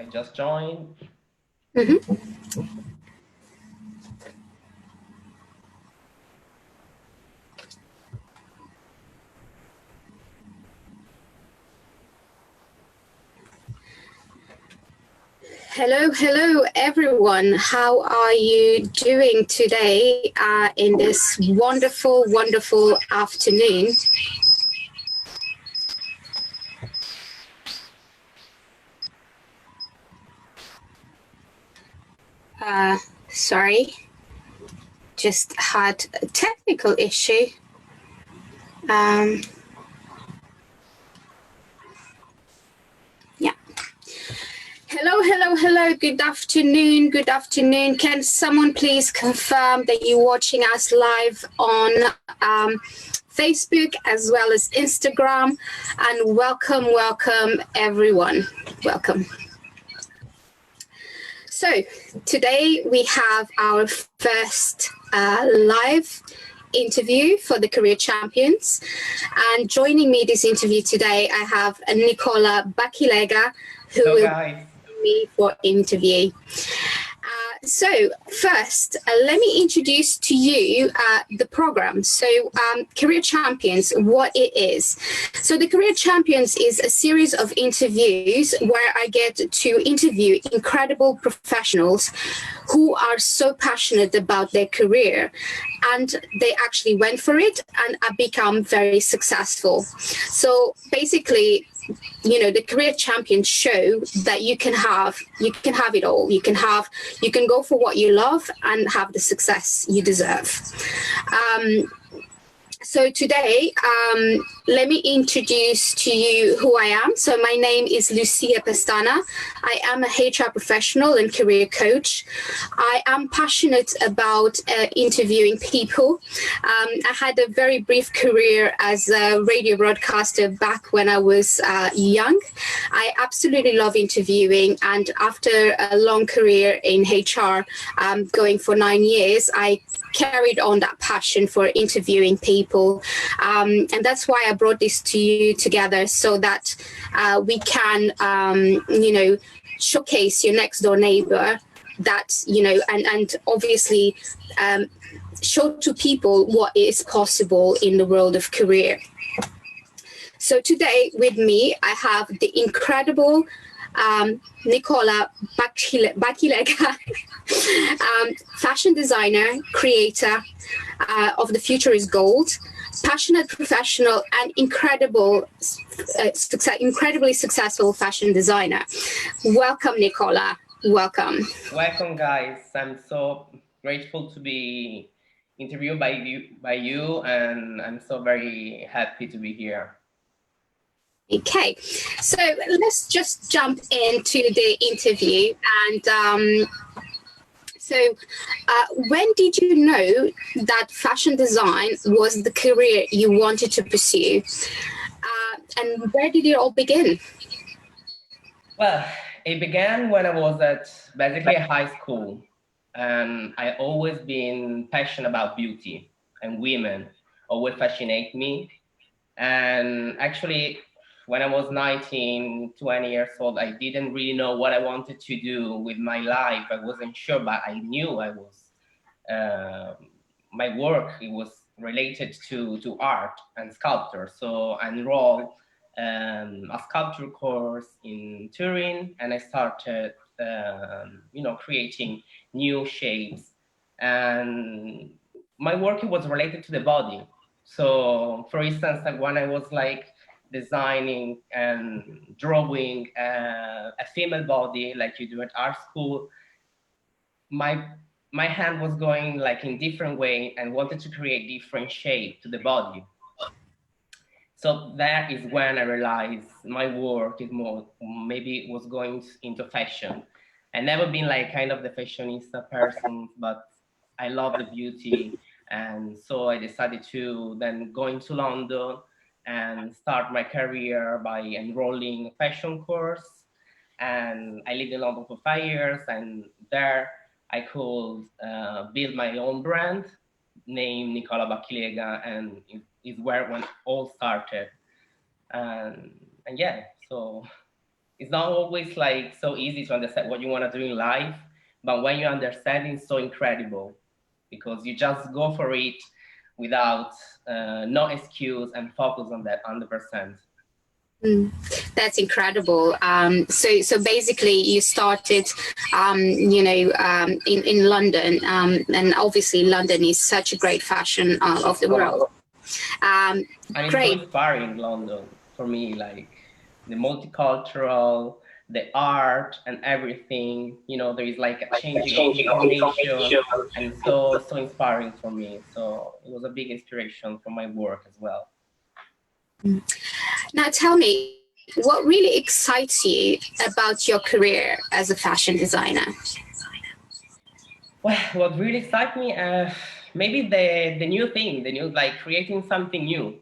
I just joined. Hello, everyone. How are you doing today in this wonderful, wonderful afternoon? Sorry, just had a technical issue. Hello. Good afternoon. Can someone please confirm that you're watching us live on Facebook as well as Instagram? And welcome, everyone. Welcome. So today we have our first live interview for the Career Champions. And joining me this interview today, I have Nicola Bacchilega, who will join me for interview. So first, let me introduce to you the program. So Career Champions, what it is. So the Career Champions is a series of interviews where I get to interview incredible professionals who are so passionate about their career, and they actually went for it and have become very successful. So basically, you know, the Career Champions show that you can have it all. You can go for what you love and have the success you deserve. So today, let me introduce to you who I am. So my name is Lucia Pestana. I am a HR professional and career coach. I am passionate about interviewing people. I had a very brief career as a radio broadcaster back when I was young. I absolutely love interviewing, and after a long career in HR, going for 9 years, I carried on that passion for interviewing people. And that's why I brought this to you together, so that we can, showcase your next door neighbor, that, and obviously show to people what is possible in the world of career. So today with me, I have the incredible Nicola Bacchilega, fashion designer, creator of The Future is Gold, passionate professional, and incredibly successful fashion designer. Welcome, Nicola. Welcome. Welcome, guys. I'm so grateful to be interviewed by you, and I'm so very happy to be here. Okay, so let's just jump into the interview. And when did you know that fashion design was the career you wanted to pursue? And where did it all begin? Well, it began when I was at basically high school. And I always been passionate about beauty, and women always fascinate me. And actually, when I was 19, 20 years old, I didn't really know what I wanted to do with my life. I wasn't sure, but I knew I was, my work, it was related to art and sculpture. So I enrolled a sculpture course in Turin, and I started, creating new shapes. And my work, it was related to the body. So for instance, like when I was like designing and drawing a female body like you do at art school, my hand was going like in different way and wanted to create different shape to the body. So that is when I realized my work is more, maybe was going into fashion. I never been like kind of the fashionista person, but I love the beauty. And so I decided to then go into London and start my career by enrolling a fashion course. And I lived in London for 5 years, and there I could build my own brand named Nicola Bacchilega, and is where when all started. And yeah, so it's not always like so easy to understand what you want to do in life, but when you understand, it's so incredible because you just go for it without no excuse and focus on that 100%. That's incredible. So basically, you started, in London, and obviously London is such a great fashion of the world. And it's so inspiring, London, for me, like the multicultural, the art and everything, there is like a changing information, and so inspiring for me. So it was a big inspiration for my work as well. Now tell me, what really excites you about your career as a fashion designer? Well, what really excites me, maybe the new thing, like creating something new.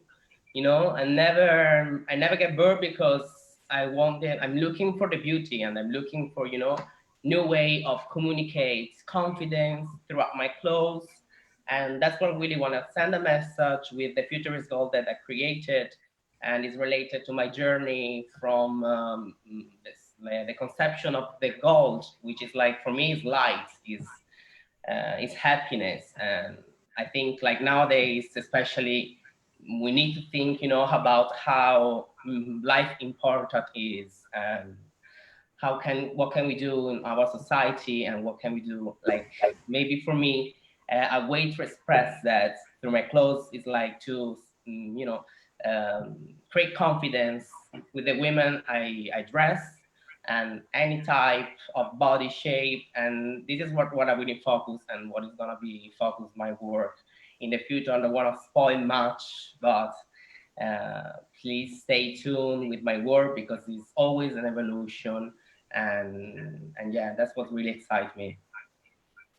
I never get bored because I'm looking for the beauty, and I'm looking for, new way of communicate confidence throughout my clothes. And that's what I really want to send a message with the futurist gold that I created, and is related to my journey from the conception of the gold, which is like, for me, is light, is happiness. And I think like nowadays, especially, we need to think, about how life important is, and what can we do in our society, and what can we do, like maybe for me, a way to express that through my clothes is like to create confidence with the women I dress, and any type of body shape. And this is what I really focus, and what is gonna be focused my work in the future. I don't want to spoil much, but please stay tuned with my work because it's always an evolution. And yeah, that's what really excites me.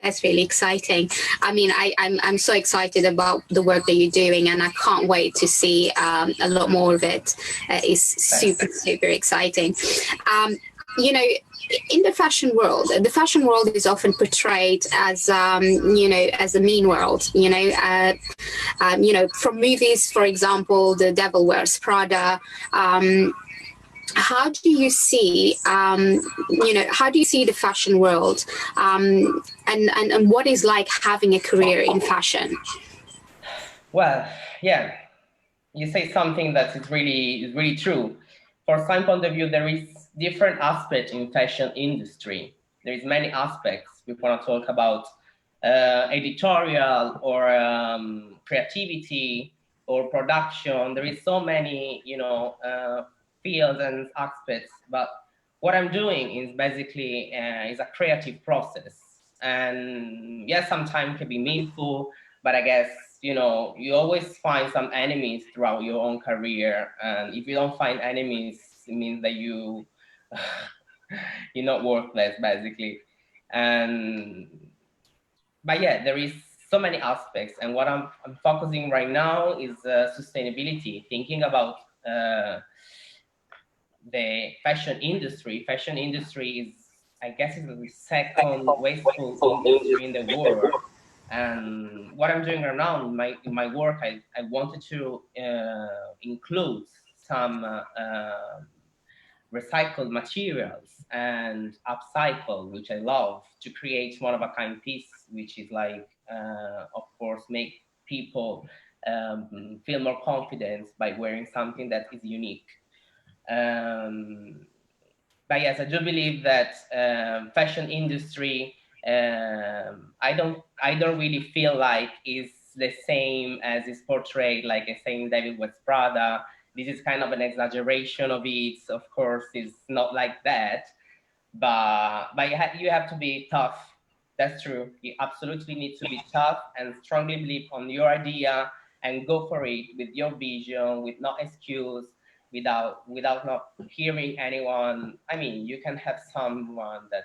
That's really exciting. I mean, I'm so excited about the work that you're doing, and I can't wait to see a lot more of it. It's super exciting. In the fashion world is often portrayed as as a mean world. From movies, for example, The Devil Wears Prada. How do you see the fashion world, and what is like having a career in fashion? Well, yeah, you say something that is really true. For some point of view, there is different aspects in fashion industry. There is many aspects. We want to talk about editorial, or creativity, or production. There is so many, fields and aspects. But what I'm doing is basically is a creative process. And yes, sometimes can be meaningful, but I guess, you always find some enemies throughout your own career. And if you don't find enemies, it means that you're not worthless, basically. But yeah, there is so many aspects, and what I'm focusing right now is sustainability, thinking about the fashion industry. Fashion industry is, I guess, is the second wasteful industry in the world. And what I'm doing right now in my work, I wanted to include some recycled materials and upcycle, which I love, to create one of a kind piece, which is like, of course, make people feel more confidence by wearing something that is unique. But yes, I do believe that fashion industry, I don't really feel like is the same as is portrayed, like a saying David West Prada. This is kind of an exaggeration of it. Of course, it's not like that, but you have to be tough. That's true. You absolutely need to be tough and strongly believe on your idea and go for it with your vision, with no excuse, without not hearing anyone. I mean, you can have someone that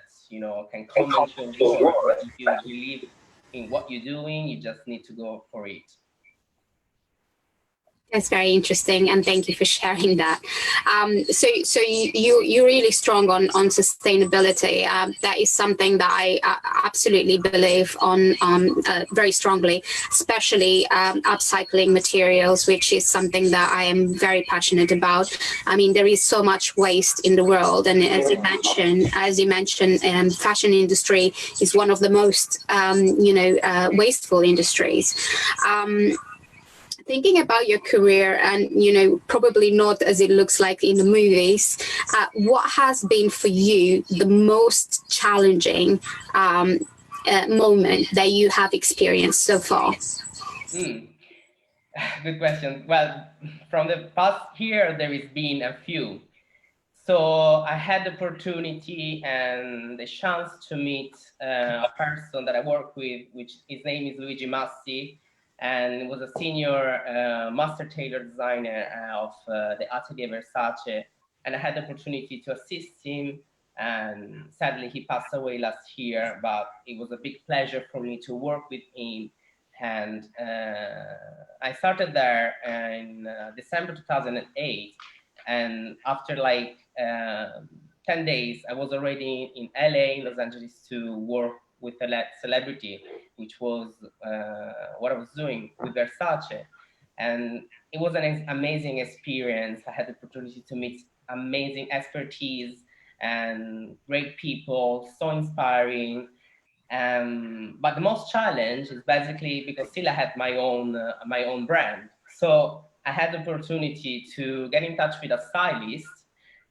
can comment your work, but if you believe in what you're doing, you just need to go for it. That's very interesting, and thank you for sharing that. So you're really strong on sustainability. That is something that I absolutely believe on very strongly, especially upcycling materials, which is something that I am very passionate about. I mean, there is so much waste in the world, and as you mentioned, fashion industry is one of the most wasteful industries. Thinking about your career, and probably not as it looks like in the movies, what has been for you the most challenging moment that you have experienced so far? Good question. Well, from the past year, there has been a few. So I had the opportunity and the chance to meet a person that I work with, which his name is Luigi Massi, and was a senior master tailor designer of the Atelier Versace. And I had the opportunity to assist him, and sadly he passed away last year, but it was a big pleasure for me to work with him. And I started there in December 2008. And after like 10 days, I was already in LA, in Los Angeles, to work with a celebrity, which was what I was doing with Versace. And it was an amazing experience. I had the opportunity to meet amazing expertise and great people, so inspiring. But the most challenge is basically because still I had my own brand. So I had the opportunity to get in touch with a stylist,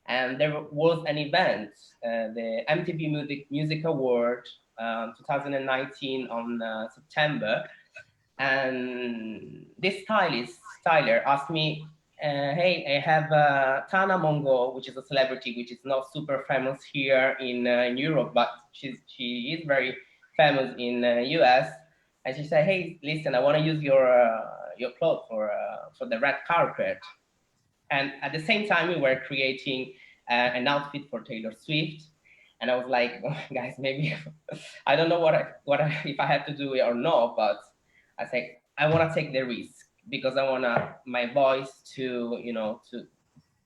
and there was an event, the MTV Music Award 2019 on September, and this styler asked me, hey, I have Tana Mongo, which is a celebrity, which is not super famous here in Europe, but she is very famous in US. And she said, hey, listen, I want to use your clothes for the red carpet. And at the same time, we were creating an outfit for Taylor Swift. And I was like, oh, guys, maybe I don't know if I have to do it or not, but I say I want to take the risk because I want my voice to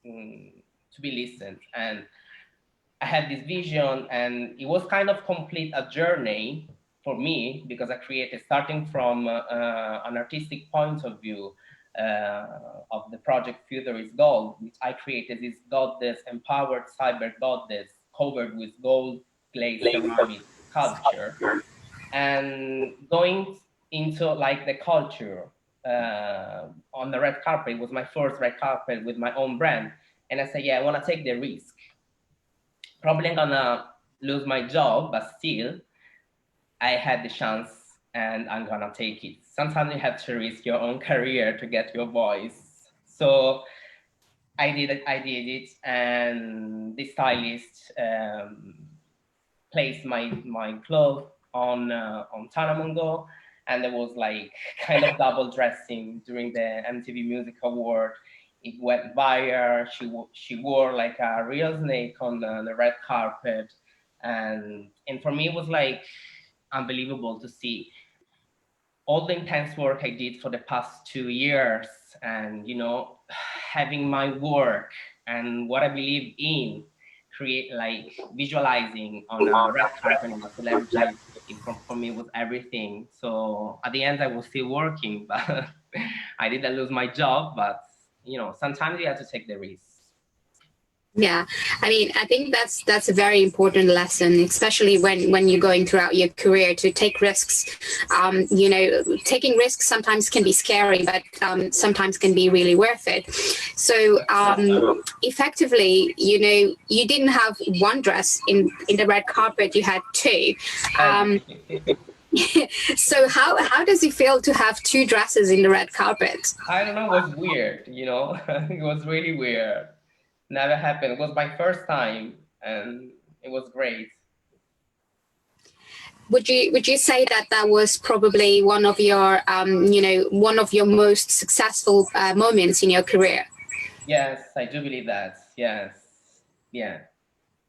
be listened. And I had this vision, and it was kind of complete a journey for me because I created, starting from an artistic point of view of the project Future is Gold, which I created this goddess, empowered cyber goddess covered with gold glazed ceramic sculpture, and going into like the culture on the red carpet. It was my first red carpet with my own brand, and I said, yeah, I want to take the risk. Probably I'm gonna lose my job, but still I had the chance and I'm gonna take it. Sometimes you have to risk your own career to get your voice. So I did it, and the stylist placed my clothes on Tana Mongo, and there was like kind of double dressing during the MTV Music Award. It went viral. She wore like a real snake on the red carpet, and for me it was like unbelievable to see all the intense work I did for the past 2 years, and having my work and what I believe in create, like, visualizing on a red carpet and a celebrity. For me was everything. So at the end I was still working, but I didn't lose my job. But sometimes you have to take the risk. Yeah, I mean, I think that's a very important lesson, especially when you're going throughout your career, to take risks. Taking risks sometimes can be scary, but sometimes can be really worth it. So effectively, you didn't have one dress in the red carpet; you had two. So how does it feel to have two dresses in the red carpet? I don't know. It was weird. It was really weird. Never happened. It was my first time, and it was great. Would you say that was probably one of your one of your most successful moments in your career? Yes, I do believe that. Yes, yeah.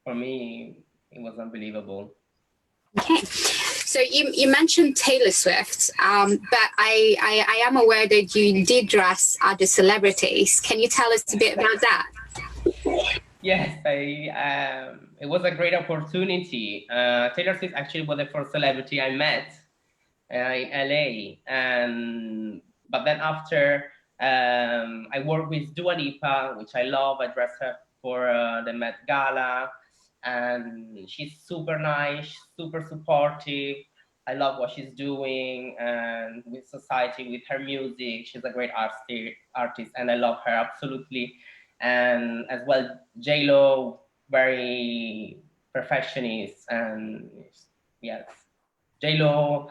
For me, it was unbelievable. Okay, So you mentioned Taylor Swift, but I am aware that you did dress other celebrities. Can you tell us a bit about that? Yes, it was a great opportunity. Taylor Swift actually was the first celebrity I met in LA, and but then after I worked with Dua Lipa, which I love. I dressed her for the Met Gala, and she's super nice, super supportive. I love what she's doing, and with society, with her music, she's a great artist, and I love her absolutely. And as well, J Lo, very perfectionist, and yes, J Lo,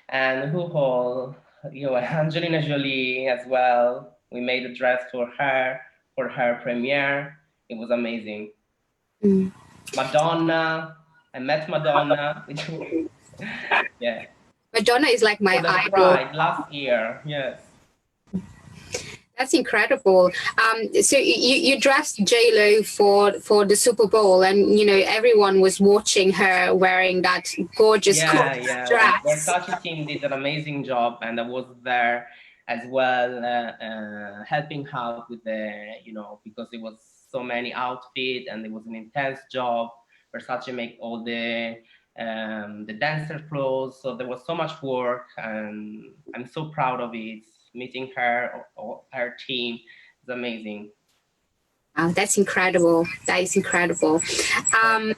and who all, Angelina Jolie as well. We made a dress for her premiere. It was amazing. Mm. Madonna, I met Madonna. Yeah. Madonna is like my For the idol. Pride last year, yes. That's incredible. So you dressed J-Lo for the Super Bowl, and everyone was watching her wearing that gorgeous Yeah. dress. Versace team did an amazing job, and I was there as well, helping out with because it was so many outfits and it was an intense job. Versace make all the dancer clothes, so there was so much work, and I'm so proud of it. Meeting her or her team is amazing. Oh, that's incredible. That is incredible. Um,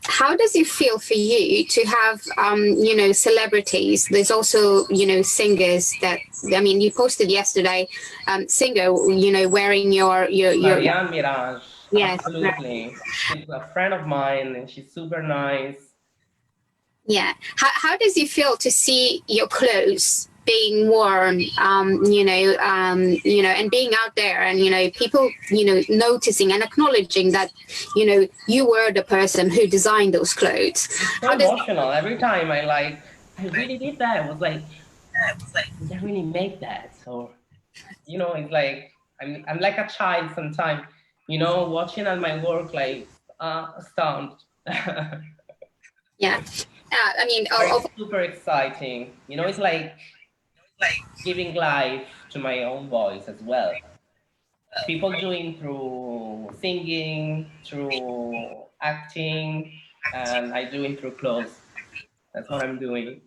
how does it feel for you to have, celebrities? There's also, singers that, I mean, you posted yesterday, singer, wearing your Marianne Mirage, yes. absolutely. She's a friend of mine and she's super nice. Yeah. How does it feel to see your clothes being worn, and being out there and, people, noticing and acknowledging that, you were the person who designed those clothes? It's so emotional. Every time I really did that. I was like, did I really make that? So, it's like, I'm like a child sometimes, watching at my work, like, stunned. Yeah. I mean, It's super exciting. It's like giving life to my own voice as well. People doing through singing, through acting, and I doing through clothes. That's what I'm doing.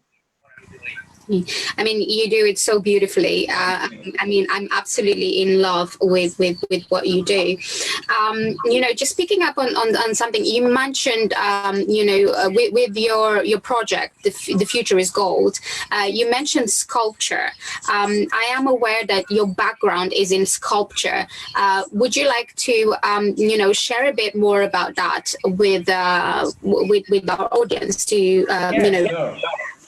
I mean, you do it so beautifully. I mean, I'm absolutely in love with what you do. Just picking up on something you mentioned, with your project, the future is gold. You mentioned sculpture. I am aware that your background is in sculpture. Would you like to, share a bit more about that with our audience to,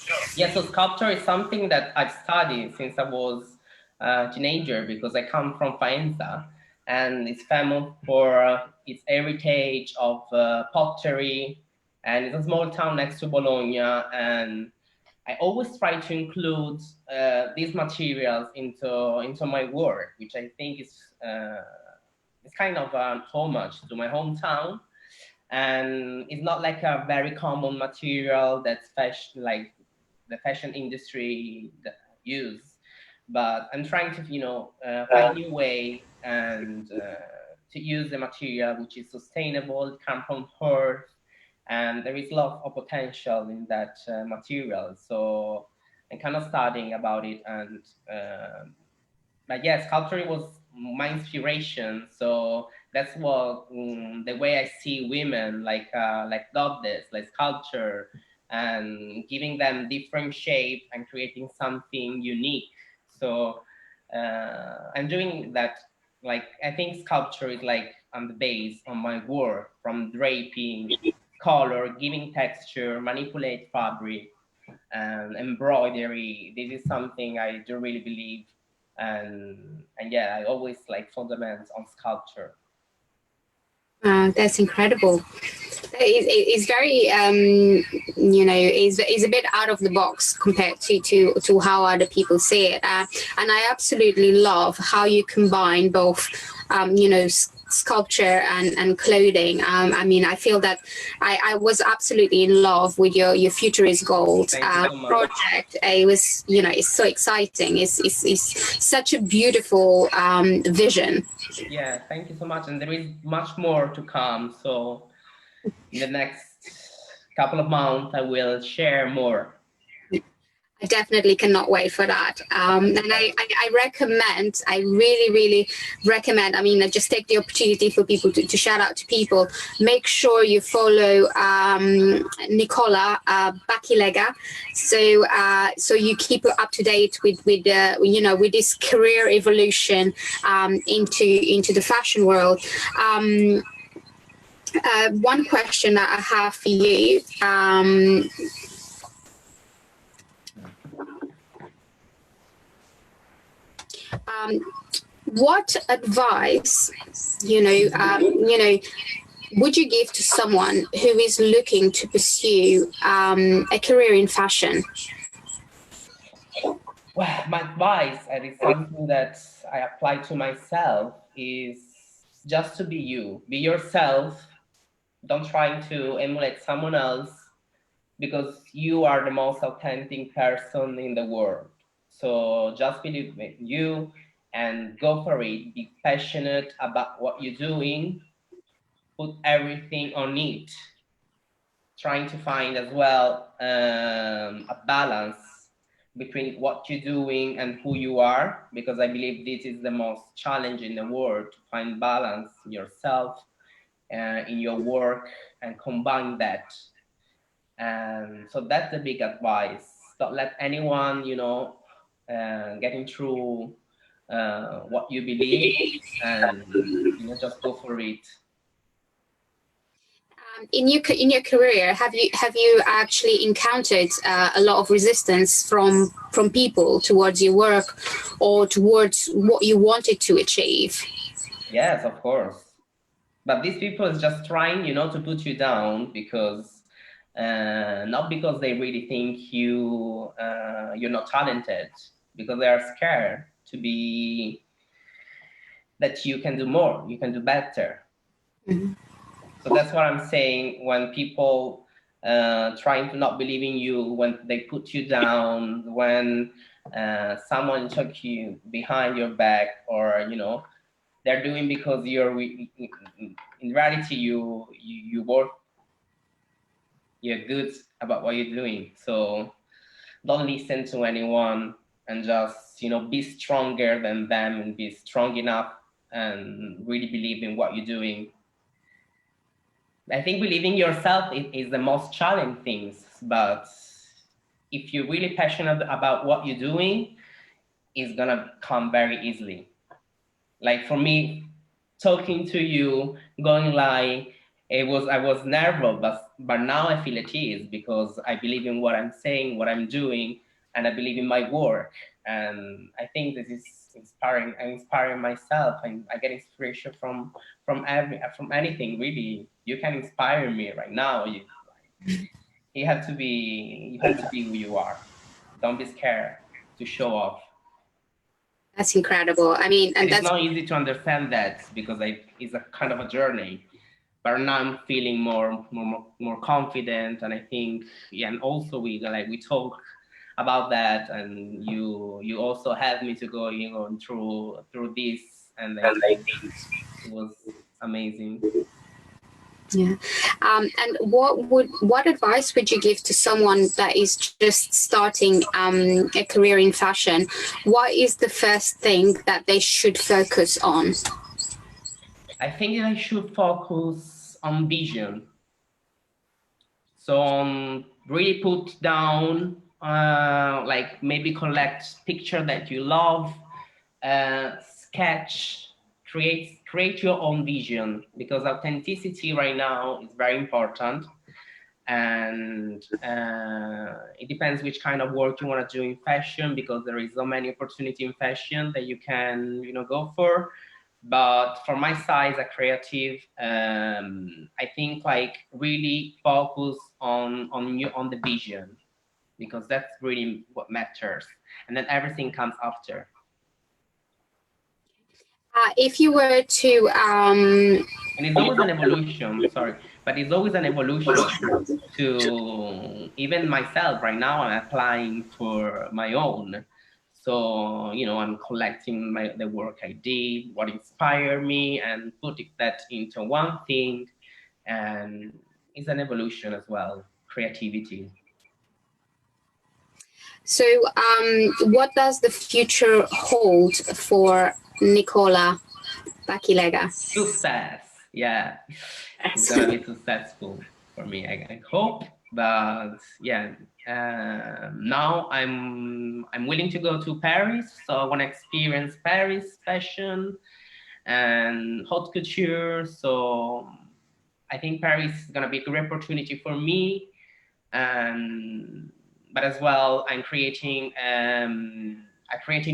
Sure. Yeah, so sculpture is something that I've studied since I was a teenager because I come from Faenza, and it's famous for its heritage of pottery, and it's a small town next to Bologna. And I always try to include these materials into my work, which I think is it's kind of an homage to my hometown. And it's not like a very common material that's fashion, like the fashion industry use, but I'm trying to find new way and to use the material which is sustainable, it comes from earth, and there is a lot of potential in that material. So I'm kind of studying about it, and but yes, sculpture was my inspiration. So that's what the way I see women, like goddess, like sculpture, and giving them different shape and creating something unique. So I'm doing that. Like I think sculpture is like on the base on my work, from draping, color, giving texture, manipulate fabric, and embroidery. This is something I do really believe, and yeah, I always like fundament on sculpture. That's incredible. It's very, is a bit out of the box compared to how other people see it. And I absolutely love how you combine both, sculpture and clothing. I mean, I feel that I was absolutely in love with your Futurist Gold Thank you so much. project. It was, it's so exciting. It's such a beautiful vision. Yeah, thank you so much. And there is much more to come. So in the next couple of months, I will share more. I definitely cannot wait for that. And I recommend, I really, really recommend, I mean, I just take the opportunity for people to shout out to people. Make sure you follow Nicola Bacchilega, so you keep up to date with with this career evolution into the fashion world. One question that I have for you. What advice, would you give to someone who is looking to pursue a career in fashion? Well, my advice, and it's something that I apply to myself, is just to be you. Be yourself. Don't try to emulate someone else, because you are the most authentic person in the world. So just believe in you and go for it. Be passionate about what you're doing. Put everything on it. Trying to find as well a balance between what you're doing and who you are, because I believe this is the most challenge in the world, to find balance in yourself, in your work, and combine that. And so that's the big advice. Don't let anyone, getting through what you believe, and just go for it. In your career, have you actually encountered a lot of resistance from people towards your work or towards what you wanted to achieve? Yes, of course. But these people is just trying, to put you down, because not because they really think you're not talented, because they are scared to be that you can do more, you can do better. Mm-hmm. So that's what I'm saying. When people trying to not believe in you, when they put you down, when someone took you behind your back, or they're doing because you're in reality you work, you're good about what you're doing. So don't listen to anyone, and just be stronger than them, and be strong enough, and really believe in what you're doing. I think believing yourself is the most challenging things, but if you're really passionate about what you're doing, it's gonna come very easily. Like for me, talking to you, going like, I was nervous, but now I feel at ease, because I believe in what I'm saying, what I'm doing, and I believe in my work. And I think this is inspiring. I'm inspiring myself, and I get inspiration from anything really. You can inspire me right now. You have to be who you are. Don't be scared to show off. That's incredible. I mean, and It's that's not easy to understand that, because it's a kind of a journey. But now I'm feeling more confident, and I think, yeah, and also we talk about that, and you also helped me to go through this, and I think it was amazing. yeah. And what advice would you give to someone that is just starting a career in fashion? What is the first thing that they should focus on? I think I should focus on vision. So really put down, like maybe collect picture that you love, sketch, create your own vision, because authenticity right now is very important. And it depends which kind of work you want to do in fashion, because there is so many opportunity in fashion that you can go for. But for my side, as a creative, I think like really focus on the vision, because that's really what matters, and then everything comes after. If you were to and it's always an evolution, sorry, but it's always an evolution to even myself. Right now I'm applying for my own, so I'm collecting the work I did, what inspired me, and putting that into one thing. And it's an evolution as well, creativity. So what does the future hold for Nicola Bacchilega? Success, yeah. It's gonna be successful for me, I hope. But yeah, now I'm willing to go to Paris, so I want to experience Paris fashion and haute couture. So I think Paris is gonna be a great opportunity for me. But as well, I'm creating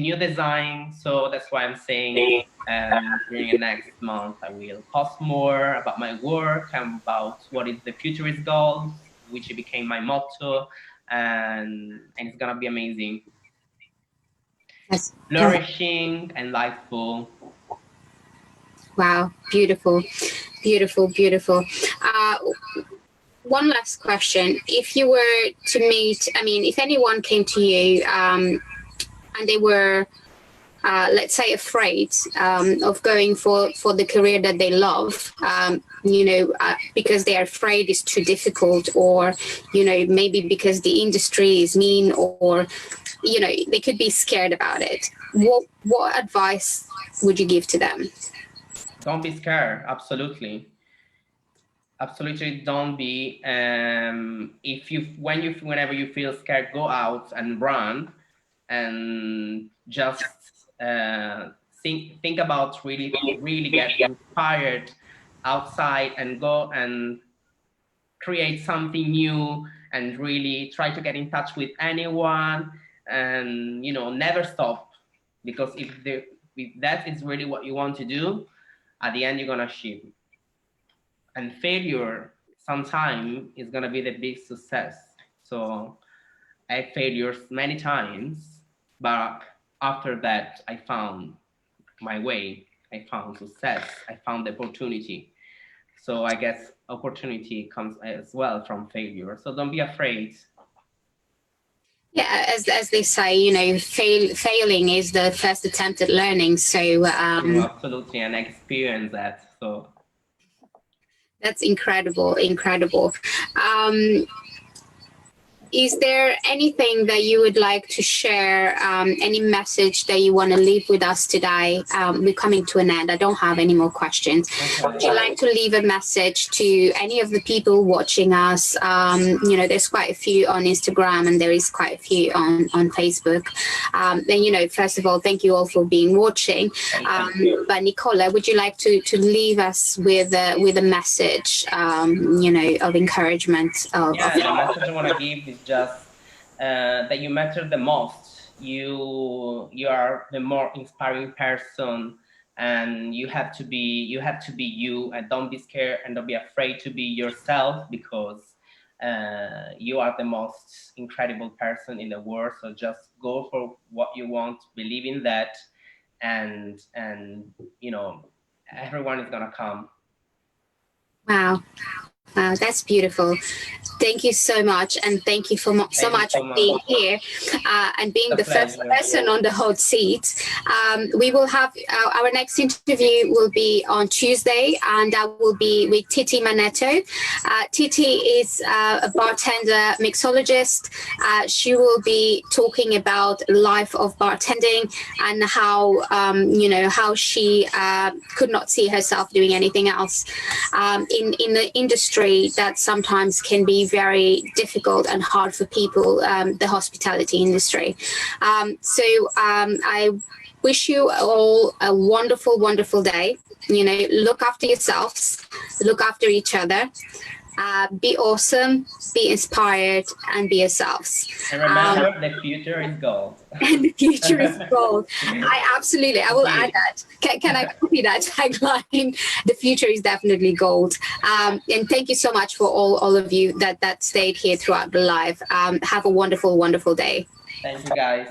new design, so that's why I'm saying during the next month I will post more about my work and about what is the futurist goals, which became my motto, and it's gonna be amazing. Yes. Flourishing and lifeful. Wow, beautiful, beautiful, beautiful. One last question. If you were to meet, if anyone came to you and they were, let's say, afraid of going for the career that they love, because they're afraid it's too difficult, or, maybe because the industry is mean, or, they could be scared about it. What advice would you give to them? Don't be scared. Absolutely don't be. Whenever you feel scared, go out and run, and just think about really get inspired outside, and go and create something new, and really try to get in touch with anyone, and never stop, because if that is really what you want to do, at the end you're gonna achieve. And failure sometimes is gonna be the big success. So I had failures many times, but after that I found my way, I found success, I found the opportunity. So I guess opportunity comes as well from failure. So don't be afraid. Yeah, as they say, failing is the first attempt at learning. So absolutely, and I experienced that. So that's incredible. Is there anything that you would like to share, any message that you want to leave with us today? We're coming to an end. I don't have any more questions. Okay. Would you like to leave a message to any of the people watching us? There's quite a few on Instagram, and there is quite a few on Facebook. Then, first of all, thank you all for being watching. But Nicola, would you like to leave us with a message, of encouragement? The message I want to give is just that you matter the most. You are the more inspiring person, and you have to be you, and don't be scared and don't be afraid to be yourself, because you are the most incredible person in the world. So just go for what you want, believe in that, and everyone is gonna come. Wow, that's beautiful. Thank you so much, and thank you so much for being here and being the first person on the hot seat. We will have our next interview will be on Tuesday, and that will be with Titi Manetto. Titi is a bartender mixologist. She will be talking about life of bartending and how how she could not see herself doing anything else in the industry that sometimes can be very difficult and hard for people, the hospitality industry. I wish you all a wonderful, wonderful day. Look after yourselves, look after each other, Be awesome, be inspired, and be yourselves. And remember, the future is gold. And the future is gold. I will add that. Can I copy that tagline? The future is definitely gold. And thank you so much for all of you that stayed here throughout the live. Have a wonderful, wonderful day. Thank you, guys.